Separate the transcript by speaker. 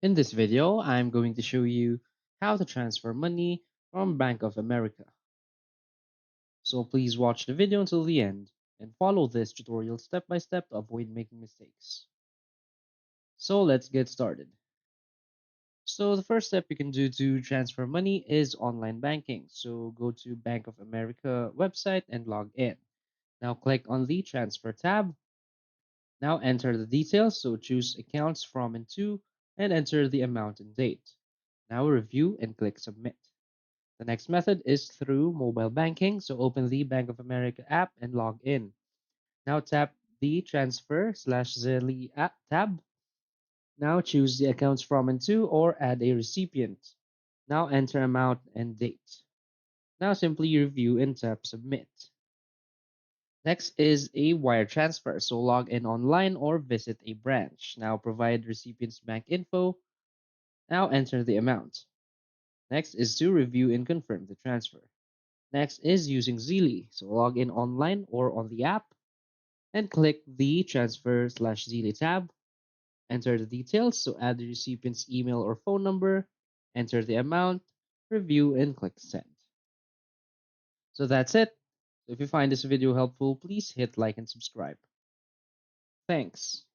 Speaker 1: In this video, I'm going to show you how to transfer money from Bank of America. So please watch the video until the end and follow this tutorial step by step to avoid making mistakes. So let's get started. So the first step you can do to transfer money is online banking. So go to Bank of America website and log in. Now click on the transfer tab. Now enter the details. So choose accounts from and to and enter the amount and date. Now review and click submit. The next method is through mobile banking. So open the Bank of America app and log in. Now tap the transfer slash Zelle app tab. Now choose the accounts from and to or add a recipient. Now enter amount and date. Now simply review and tap submit. Next is a wire transfer. So log in online or visit a branch. Now provide recipient's bank info. Now enter the amount. Next is to review and confirm the transfer. Next is using Zeely. So log in online or on the app and click the transfer slash Zeely tab. Enter the details. So add the recipient's email or phone number, enter the amount, review, and click send. So that's it. So if you find this video helpful, please hit like and subscribe. Thanks.